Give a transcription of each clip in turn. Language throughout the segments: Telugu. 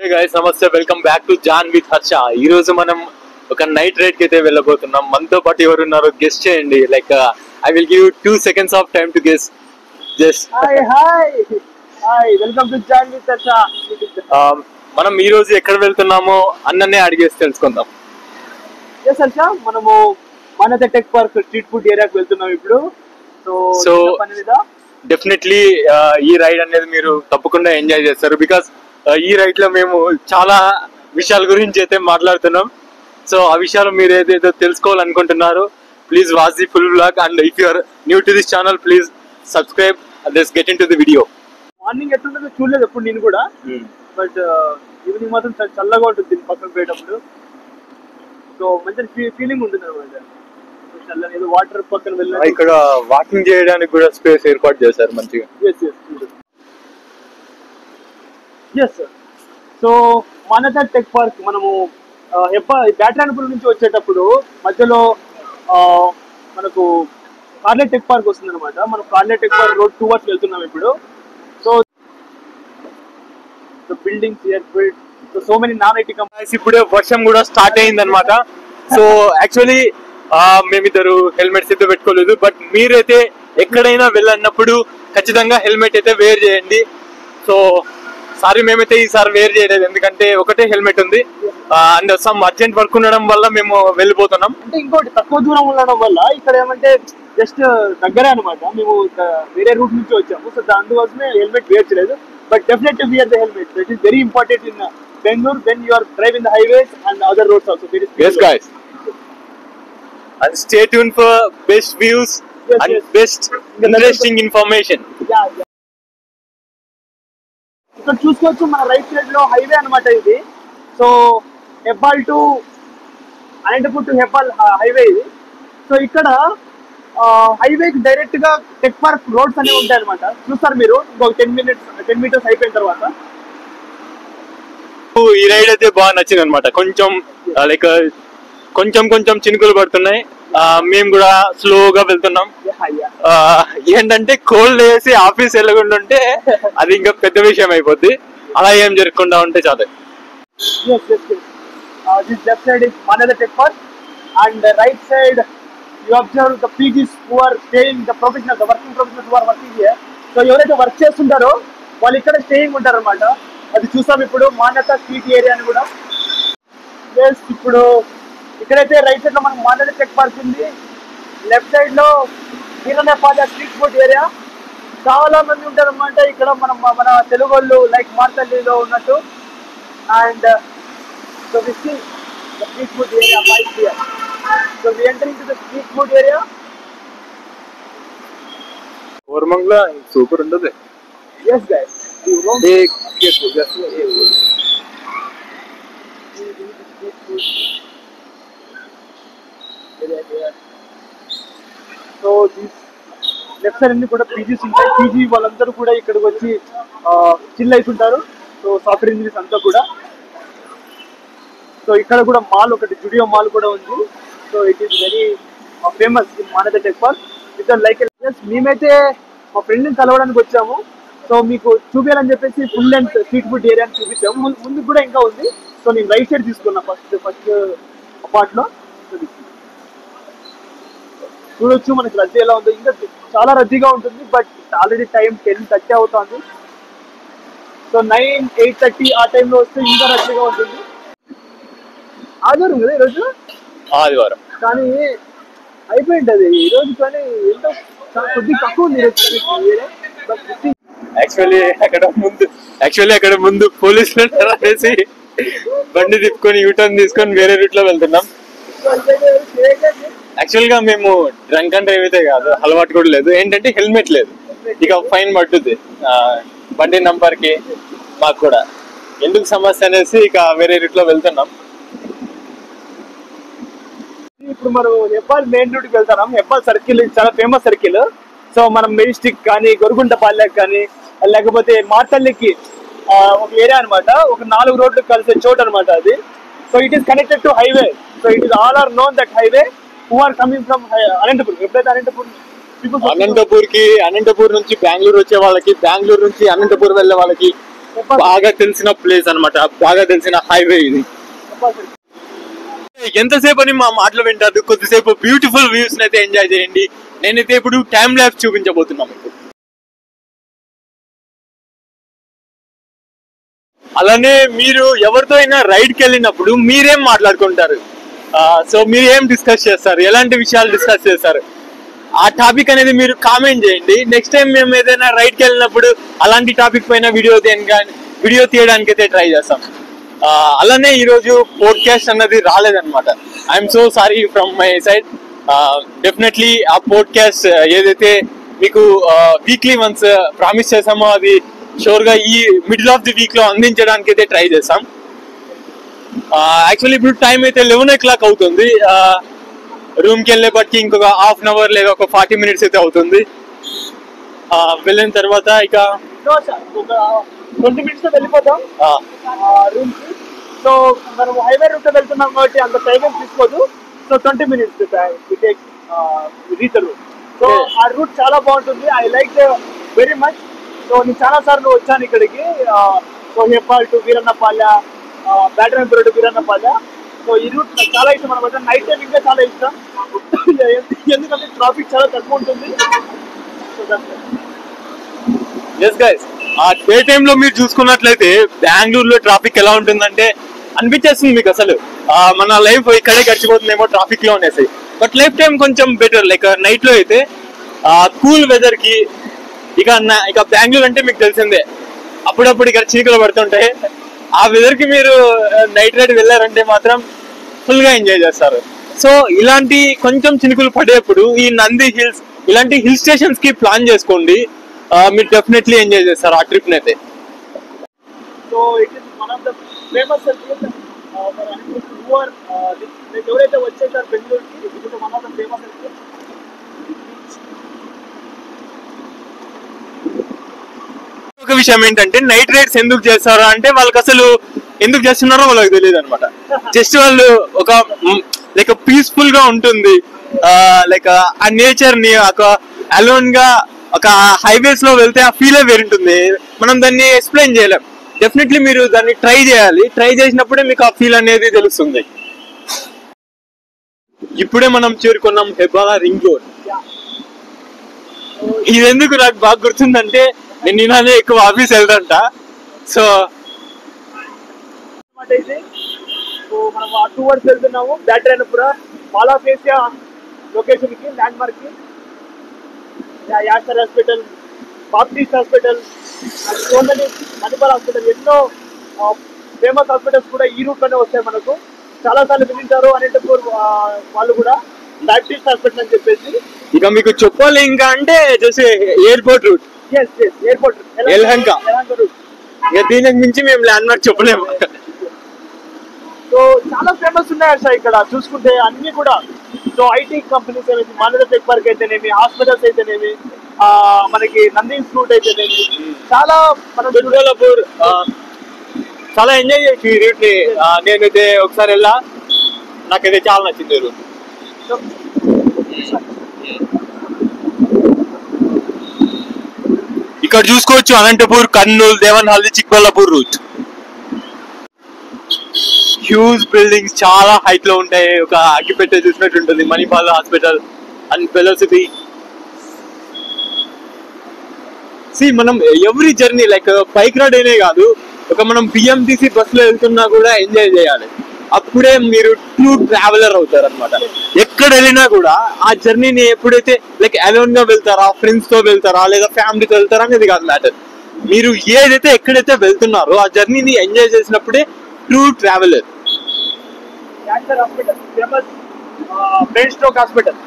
Hey guys, namaste. Welcome back to Jan with Harsha. ఈ రోజు మనం ఒక నైట్ రైడ్ కి అయితే వెళ్ళబోతున్నాం. మనతో పాటు ఎవరు ఉన్నారో గెస్ చేయండి. Like I will give you 2 seconds of time to guess. Just hi welcome to Jan with Harsha. మనం ఈ రోజు ఎక్కడ వెళ్తున్నామో అన్ననే అడిగేసి తెలుసుకుందాం. yes Harsha, మనము మానత టెక్ పార్క్ స్ట్రీట్ ఫుడ్ ఏరియాకి వెళ్తున్నాం ఇప్పుడు. సో డెఫినెట్లీ ఈ రైడ్ అనేది మీరు తప్పకుండా ఎంజాయ్ చేస్తారు. బికాస్ ఈ రైడ్ లో మేము చాలా విషయాల గురించి అయితే మాట్లాడుతున్నాం. సో ఆ విషయాలు మీరు ఏదైతే తెలుసుకోవాలనుకుంటున్నారో please watch the full vlog. And if you are new to this channel please subscribe and let's get into the video. Morning ఎట్లుంటుందో చూడలేదు ఎప్పుడు నేను కూడా, బట్ ఈవినింగ్ మాత్రం చల్లగా ఉంటుంది దీన్ని పక్కన పోయేటప్పుడు. సో మంచి ఫీలింగ్ ఉంటుంది అనమాట. ఏదో వాటర్ పక్కన వెళ్ళి ఇక్కడ వాకింగ్ చేయడానికి కూడా స్పేస్ ఏర్పాటు చేశారు మంచిగా. ఎస్ సో మానత టెక్ పార్క్ మనము బ్యాటరాయనపురం నుంచి వచ్చేటప్పుడు మధ్యలో మనకు కార్లెట్ టెక్ పార్క్ వస్తుంది అనమాట. మనం కార్లెట్ టెక్ పార్క్ రోడ్ 2 వర్స్ వెళ్తున్నాం ఇప్పుడు. So buildings here build so many non IT companies. ఇప్పుడే వర్షం కూడా స్టార్ట్ అయింది అనమాట. సో యాక్చువల్లీ మేమిద్దరు హెల్మెట్స్ అయితే పెట్టుకోలేదు. బట్ మీరైతే ఎక్కడైనా వెళ్ళన్నప్పుడు ఖచ్చితంగా హెల్మెట్ అయితే వేర్ చేయండి. సో సారీ మేమైతే ఈసారి వేర్ చేయలేదు, ఎందుకంటే ఒకటే హెల్మెట్ ఉంది అండ్ సమ్ అర్జెంట్ వర్క్ ఉండడం వల్ల మేము వెళ్ళిపోతున్నాం. అంటే ఇంకోటి తక్కువ దూరం ఉండడం వల్ల ఇక్కడ ఏమంటే జస్ట్ దగ్గరే అనమాట. మేము వేరే రూట్ నుంచి వచ్చాము. సో అందుకోసమే హెల్మెట్ వేర్ చేయలేదు. But definitely wear the helmet. That is very important in Bengaluru when you are driving the highways and other roads also. yes guys, and stay tuned for best views and best interesting information. ఇక్కడ చూసుకోవచ్చు మన రైట్ సైడ్ లో హైవే అనమాట ఇది. So Hebbal to Anantapur to Hebbal highway ఇది. సో ఇక్కడ హైవేకి డైరెక్ట్ గా టెక్ పార్క్ రోడ్స్ అనేవి ఉంటాయి అనమాట. చూస్తారు మీరు ఇంకొక 10 మీటర్స్ అయిపోయిన తర్వాత. ఈ రైడ్ అయితే బాగా నచ్చింది అనమాట. కొంచెం లైక్ కొంచెం చినుకులు పడుతున్నాయి. మేము కూడా స్లోగా వెళ్తున్నాం. ఏంటంటే కోల్డ్ వేసి ఆఫీస్ వెళ్ళకుండా ఉంటే అది ఇంకా పెద్ద విషయం అయిపోద్ది. అలా ఏం జరగకుండా ఉంటే చాలు. This left side is Manada Tech Park, and the right side you observe the PGs who are staying, the professionals, the working professionals who are working here. So ఎవరైతే వర్క్ చేస్తుంటారో వాళ్ళు ఇక్కడ స్టేయింగ్ ఉంటారు అనమాట. అది చూసాం ఇప్పుడు మానత స్ట్రీట్ ఏరియా అని కూడా. ఇప్పుడు ఇక్కడైతే రైట్ సైడ్ లో మనకు మానద టెక్ పార్క్ ఉంది. లెఫ్ట్ సైడ్ లో వీరనేపాల స్ట్రీట్ ఫుడ్ ఏరియా. చాలా మంది ఉంటారు అనమాట ఇక్కడ. మన తెలుగు వాళ్ళు లైక్ మార్తల్లిలో ఉన్నట్టు. And so we see the street food area right here. So we enter into the street food area. Koramangala super ఉంటుంది. yes guys, so left side అన్ని కూడా పీజీస్ ఉంటాయి. పీజీ వాళ్ళందరూ కూడా ఇక్కడికి వచ్చి చిల్ అవుతుంటారు. సో సాఫ్ట్వేర్ ఇంజనీర్స్ అంతా కూడా. సో ఇక్కడ కూడా మాల్ ఒకటి జుడియో మాల్ కూడా ఉంది. So it is very famous in Manyata tech park. With like మేమైతే మా ఫ్రెండ్ని కలవడానికి వచ్చాము. సో మీకు చూపించాలని చెప్పేసి ఫుల్ లెంత్ స్ట్రీట్ ఫుడ్ ఏరియాని చూపించాము. ముందు కూడా ఇంకా ఉంది. సో నేను రైట్ సైడ్ తీసుకున్నా ఫస్ట్ పార్ట్లో. చూడొచ్చు మనకి రద్దీ ఎలా ఉందో. ఇంకా చాలా రద్దీగా ఉంటుంది. బట్ ఆల్రెడీ టైం 10:30 అవుతుంది. సో 9, 8:30 ఆ టైంలో వస్తే ఇంకా రద్దీగా ఉంటుంది. ఆదివారం కదా ఈరోజు, ఆదివారం కానీ అయిపోయింది అది ఈరోజు. కానీ ఎంతో కొద్దిగా తక్కువ ఉంది ఈరోజు. యాక్చువల్లీ అక్కడ ముందు పోలీసులు వేసి బండి తిప్పుకొని యూటర్న్ తీసుకొని వేరే రూట్ లో వెళ్తున్నాం. యాక్చువల్ గా మేము డ్రంక్ అండ్ డ్రైవ్ అయితే కాదు, అలవాటు కూడా లేదు. ఏంటంటే హెల్మెట్ లేదు. ఇక ఫైన్ పట్టుద్ది బండి నంబర్ కి. మాకు కూడా ఎందుకు సమస్య అనేసి ఇక వేరే రూట్ లో వెళ్తున్నాం. ఇప్పుడు మనం హెబ్బాల్ మెయిన్ రూట్ కి వెళ్తున్నాం. హెబ్బాల్ సర్కిల్ చాలా ఫేమస్ సర్కిల్. సో మనం మెజిస్టిక్ కానీ గొరుగుంటపాలెం కానీ లేకపోతే మార్తల్లికి ఒక ఏరియా అనమాట. ఒక 4 రోడ్లు కలిసే చోటు అనమాట అది. So it is connected to highway. So it is all are known that highway who are coming from Anantapur. ఎప్పుడైతే అనంతపూర్ అనంతపూర్ నుంచి బెంగళూరు వచ్చే వాళ్ళకి, బెంగళూరు నుంచి అనంతపూర్ వెళ్ళే వాళ్ళకి బాగా తెలిసిన ప్లేస్ అన్నమాట, బాగా తెలిసిన హైవే ఇది. ఎంతసేపు అని మా మాటలు వింటారు, కొద్దిసేపు బ్యూటిఫుల్ వ్యూస్ అయితే ఎంజాయ్ చేయండి. నేనైతే ఇప్పుడు టైం ల్యాబ్స్ చూపించబోతున్నాను మీకు. అలానే మీరు ఎవరితో అయినా రైడ్కి వెళ్ళినప్పుడు మీరేం మాట్లాడుకుంటారు, సో మీరు ఏం డిస్కస్ చేస్తారు, ఎలాంటి విషయాలు డిస్కస్ చేస్తారు, ఆ టాపిక్ అనేది మీరు కామెంట్ చేయండి. నెక్స్ట్ టైం మేము ఏదైనా రైడ్కి వెళ్ళినప్పుడు అలాంటి టాపిక్ పైన వీడియో తీయడానికి అయితే ట్రై చేస్తాం. అలానే ఈరోజు పోడ్కాస్ట్ అన్నది రాలేదన్నమాట. I'm so sorry from my side. Definitely ఆ పోడ్కాస్ట్ ఏదైతే మీకు వీక్లీ వన్స్ ప్రామిస్ చేసామో అది షూర్ గా ఈ మిడిల్ ఆఫ్ ది వీక్ లో అందించడానికి అయితే ట్రై చేస్తాం. యాక్చువల్లీ ఇప్పుడు టైం అయితే 11 o'clock అవుతుంది. రూమ్ కి వెళ్ళేపటికి ఇంకొక హాఫ్ అన్ అవర్ లేదా ఒక 40 minutes అయితే అవుతుంది. వెళ్ళిన తర్వాత ఇక 20 minutes లో వెళ్ళిపోతాం రూమ్ కి. సో మనం హైవే రూట్ లో వెళ్తున్నాం కాబట్టి అంత టైం తీసుకోదు. So 20 minutes reach route. So ఆ రూట్ చాలా బాగుంటుంది. I like very much. So నేను చాలా సార్లు వచ్చాను ఇక్కడికి. So Hebbal to Veerannapalya, battery to Veerannapalya. So ఈ రూట్ నాకు చాలా ఇష్టం అనమాట. నైట్ టైం ఇంకా చాలా ఇష్టం, ఎందుకంటే ట్రాఫిక్ చాలా తక్కువ ఉంటుంది. ఎస్ గైస్, ఆ డే టైమ్ లో మీరు చూసుకున్నట్లయితే బెంగళూరులో ట్రాఫిక్ ఎలా ఉంటుందంటే అనిపించేస్తుంది మీకు అసలు మన లైఫ్ ఇక్కడే గడిచిపోతుందేమో ట్రాఫిక్ లో అనేసి. బట్ లైఫ్ టైం కొంచెం బెటర్. లైక్ నైట్ లో అయితే కూల్ వెదర్ కి ఇక బెంగళూరు అంటే మీకు తెలిసిందే, అప్పుడప్పుడు ఇక్కడ చీకలు పడుతుంటాయి. ఆ వెదర్ కి మీరు నైట్ రైడ్ వెళ్ళారంటే మాత్రం ఫుల్ గా ఎంజాయ్ చేస్తారు. సో ఇలాంటి కొంచెం చినుకులు పడేప్పుడు ఈ నంది హిల్స్ ఇలాంటి హిల్ స్టేషన్స్ కి ప్లాన్ చేసుకోండి. మీరు డెఫినెట్లీ ఎంజాయ్ చేస్తారు ఆ ట్రిప్ ని అయితే. So it is one of the famous ఎవరైతే వచ్చేసారు బెంగళూరుకి, వన్ ఆఫ్ ద ఫేమస్. ఒక విషయం ఏంటంటే నైట్ రైడ్స్ ఎందుకు చేస్తారా అంటే వాళ్ళకి అసలు ఎందుకు చేస్తున్నారో వాళ్ళకి తెలియదు అనమాట. జస్ట్ వాళ్ళు ఒక లైక్ పీస్ఫుల్ గా ఉంటుంది, లైక్ ఆ నేచర్ ని ఒక అలోన్ గా ఒక హైవేస్ లో వెళ్తే ఆ ఫీల్ వేరుంటుంది. మనం దాన్ని ఎక్స్ప్లెయిన్ చేయలేం. డెఫినెట్లీ మీరు దాన్ని ట్రై చేయాలి. ట్రై చేసినప్పుడే మీకు ఆ ఫీల్ అనేది తెలుస్తుంది. ఇప్పుడే మనం చేరుకున్నాం హెబ్బాల రింగ్ రోడ్. ఇది ఎందుకు నాకు బాగా గుర్తుందంటే నేను నిన్ననే ఎక్కువ ఆఫీస్ వెళ్తాంట. సో మనం ఆ 2 hours వెళ్తున్నాము బ్యాటరీపుర మాల్ ఆఫ్ ఏషియా లొకేషన్ కి, ల్యాండ్ మార్క్ కి. Aster hospital, Baptist hospital, Somany Manipal hospital, ఎన్నో ఫేమస్ హాస్పిటల్స్ కూడా ఈ రూట్ లోనే వస్తాయి మనకు. చాలా సార్లు వినింటారు అనంతపూర్ వాళ్ళు కూడా బాప్టిస్ట్ హాస్పిటల్ అని చెప్పేసి. ఇక మీకు చెప్పాలి ఇంకా అంటే just airport route, airport Yelahanka. ఇక దీనికి మించి మేము ల్యాండ్ మార్క్ చెప్పలేము. సో చాలా ఫేమస్ ఉన్నాయి సార్ ఇక్కడ చూసుకుంటే అన్ని కూడా. సో ఐటీ కంపెనీస్ అయితేనేమి, మానవ టెక్ పార్క్ అయితేనేమి, హాస్పిటల్స్ అయితేనేమి, మనకి నంది ఇన్స్టిట్యూట్ అయితేనేమి, చాలా మనం దుర్గాపూర్ చాలా ఎంజాయ్ చేయొచ్చు ఈ రూట్ ని. నేనైతే ఒకసారి వెళ్ళా, నాకైతే చాలా నచ్చింది రూట్. ఇక్కడ చూసుకోవచ్చు Anantapur, Kurnool, Devanahalli, Chikballapur route. Huge buildings చాలా హైట్ లో ఉంటాయి. ఒక అగ్గిపెట్టె చూసినట్టు ఉంటుంది. Manipal hospital and velocity. మనం every journey like bike ride అనే కాదు, ఒక మనం బిఎంటీసీ బస్ లో వెళ్తున్నా కూడా ఎంజాయ్ చేయాలి. అప్పుడే మీరు ట్రూ ట్రావెలర్ అవుతారు అనమాట. ఎక్కడ వెళ్ళినా కూడా ఆ జర్నీని ఎప్పుడైతే లైక్ అలోన్ గా వెళ్తారా, ఫ్రెండ్స్ తో వెళ్తారా, లేదా ఫ్యామిలీతో వెళ్తారా అనేది కాదు మ్యాటర్. మీరు ఏదైతే ఎక్కడైతే వెళ్తున్నారో ఆ జర్నీని ఎంజాయ్ చేసినప్పుడే true traveller. Aster hospital famous brain stroke hospital,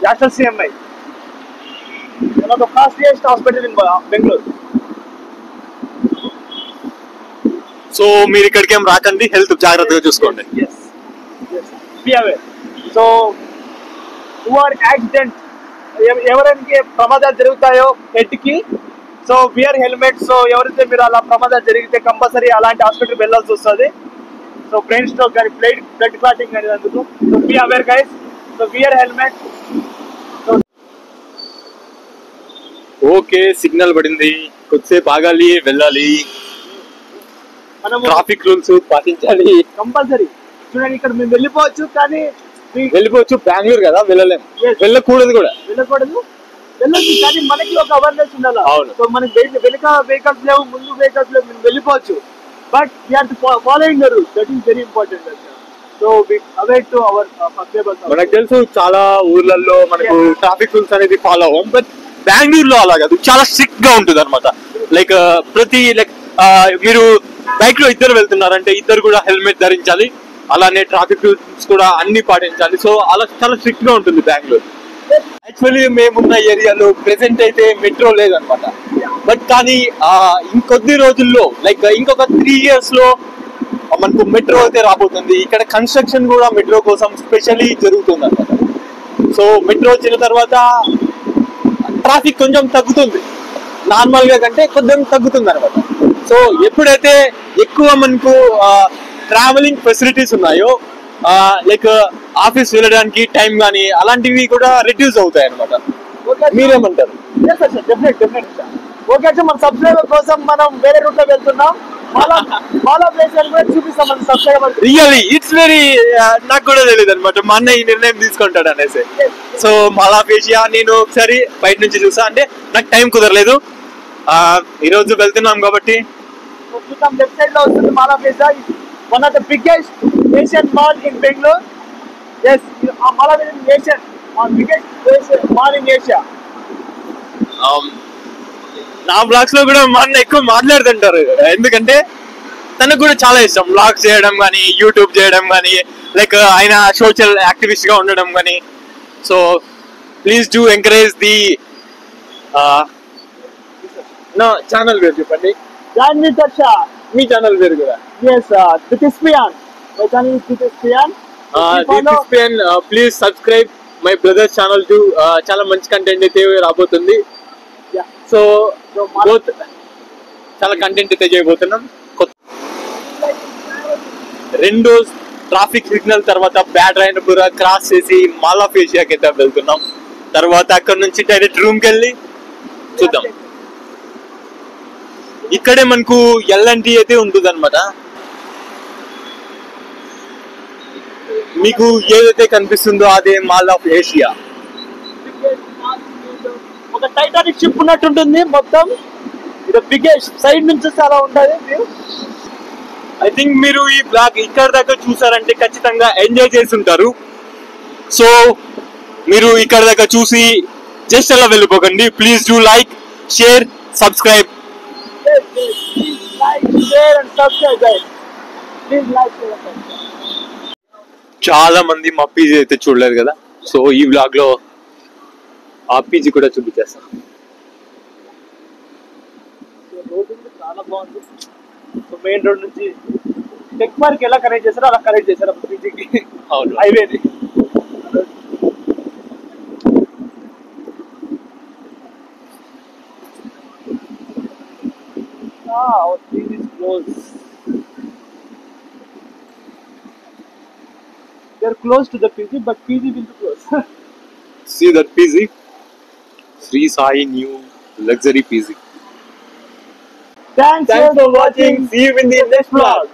aster CMI, one of the fastest hospital in Bangalore. So మీరు ఇక్కడికి ఏం రాకండి, హెల్త్ జాగ్రత్తగా చూసుకోండి. Yes. Be aware. So who are accident, ఎవరికి ప్రమాదాలు జరుగుతాయో హెడ్ కి, సో వియర్ హెల్మెట్. సో ఎవరైతే మీరు అలా ప్రమాదాలు జరిగితే కంపల్సరీ అలాంటి హాస్పిటల్ వెళ్ళాల్సి వస్తుంది. సో బ్రెయిన్ స్ట్రోక్ కానీ బ్లడ్ క్లాటింగ్ కానీ అందుకు. So be aware guys. So wear helmet. Okay, signal పడింది. కొద్దిసేపు ఆగాలి, వెళ్ళాలి, మనం ట్రాఫిక్ రూల్స్ పాటించాలి. కంపల్సరీ. చూడండి ఇక్కడ మేము వెళ్ళిపోవచ్చు, కానీ వెళ్ళిపోవచ్చు, బెంగళూరు కదా, వెళ్ళలేము, వెళ్ళకూడదు కూడా. వెళ్ళకూడదు, వెళ్ళొచ్చు, కానీ మనకి ఒక అవేర్నెస్ ఉండాలి. అవును. సో మనకి వెనుక వెహికల్స్ లేవు, ముందు వెహికల్స్ లేవు, మేము వెళ్ళిపోవచ్చు, but we're following the rules. That is very important. So we aware to our subscribers. మనకు తెలుసు చాలా ఊర్లలో మనకు ట్రాఫిక్ రూల్స్ అనేది ఫాలో అవ్వం, బట్ బెంగళూరులో అలా కాదు, చాలా స్ట్రిక్ట్ గా ఉంటుంది అనమాట. లైక్ ప్రతి మీరు బైక్ లో ఇద్దరు వెళ్తున్నారంటే ఇద్దరు కూడా హెల్మెట్ ధరించాలి, అలానే ట్రాఫిక్ రూల్స్ కూడా అన్ని పాటించాలి. సో అలా చాలా స్ట్రిక్ట్ గా ఉంటుంది బెంగళూరు. యాక్చువల్లీ మేమున్న ఏరియాలో ప్రెసెంట్ అయితే మెట్రో లేదనమాట, బట్ కానీ ఇంకొద్ది రోజుల్లో లైక్ ఇంకొక 3 years లో మనకు మెట్రో అయితే రాబోతుంది. ఇక్కడ కన్స్ట్రక్షన్ కూడా మెట్రో కోసం స్పెషల్లీ జరుగుతుంది అనమాట. సో మెట్రో వచ్చిన తర్వాత ట్రాఫిక్ కొంచెం తగ్గుతుంది, నార్మల్ గా కంటే కొంచెం తగ్గుతుంది అనమాట. సో ఎప్పుడైతే ఎక్కువ మనకు ట్రావెలింగ్ ఫెసిలిటీస్ ఉన్నాయో, లైక్ ఆఫీస్ వెళ్ళడానికి టైం కానీ అలాంటివి కూడా రిడ్యూస్ అవుతాయి అనమాట. మీరేమంటారు? ఓకే, మన సబ్స్క్రైబర్ కోసం మనం వేరే రూట్ లో వెళ్తున్నాం. మాలా ప్లేస్ కూడా చూపిస్తాం మన సబ్స్క్రైబర్. రియల్లీ ఇట్స్ వెరీ, నాకు కూడా తెలియదు అనమాట, మా అన్న ఈ నిర్ణయం తీసుకుంటాడు అనేసి. సో మాలా ఫేషియా నేను ఒకసారి బయట నుంచి చూసా, అంటే నాకు టైం కుదరలేదు, ఈ రోజు వెళ్తున్నాం కాబట్టి. లెఫ్ట్ సైడ్ లో వస్తుంది మాలా fascia, one of the biggest Asian mall in Bengaluru. yes, Mala Asian biggest mall in Asia. నా బ్లాగ్స్ లో కూడా మా అన్న ఎక్కువ మాట్లాడుతుంటారు, ఎందుకంటే తనకు కూడా చాలా ఇష్టం బ్లాగ్స్ చేయడం కానీ, యూట్యూబ్ చేయడం కానీ, లైక్ ఆయన సోషల్ యాక్టివిస్ట్ గా ఉండడం కానీ. So please do encourage the నా ఛానల్ పేరు చెప్పండి. మీ ఛానల్ పేరు కూడా. Please subscribe my brothers channel to. చాలా మంచి కంటెంట్ అయితే రాబోతుంది. సో చాలా కంటెంట్ అయితే చేయబోతున్నాం. రెండో ట్రాఫిక్ సిగ్నల్ తర్వాత బ్యాడ్రాయనపుర క్రాస్ చేసి మాలా ఫేషియాకి అయితే వెళ్తున్నాం. తర్వాత అక్కడ నుంచి డైరెక్ట్ రూమ్ కి వెళ్ళి చూద్దాం. ఇక్కడే మనకు ఎల్ఎన్టీ అయితే ఉంటుంది అనమాట. మీకు ఏదైతే కనిపిస్తుందో అదే మాల్ ఆఫ్ ఏషియా. ఒక టైటానిక్ షిప్ ఉన్నట్టుంటుంది మొత్తం. ఇది బిగ్గెస్ట్, సైడ్ నుంచి చాలా ఉంటుంది. ఐ థింక్ మీరు ఈ బ్లాగ్ ఇక్కడ దాకా చూసారంటే ఖచ్చితంగా ఎంజాయ్ చేస్తుంటారు. సో మీరు ఇక్కడ దాకా చూసి జస్ట్ అలా వెళ్ళిపోకండి. Please do like, share, subscribe. చాలా మంది మా పీజీ అయితే చూడలేదు కదా, సో ఈ బ్లాగ్ లో ఆ పీజీ కూడా చూపించేస్తాం. చాలా బాగుంది. మెయిన్ రోడ్ నుంచి టెక్ పార్క్ ఎలా కనెక్ట్ చేశారో అలా కనెక్ట్ చేశారు పీజీకి. అవును, హైవేది. Our PG is close. They're close to the PG, but PG will be close. See that PG? Sri Sai new luxury PG. Thanks for watching. See you in the next vlog.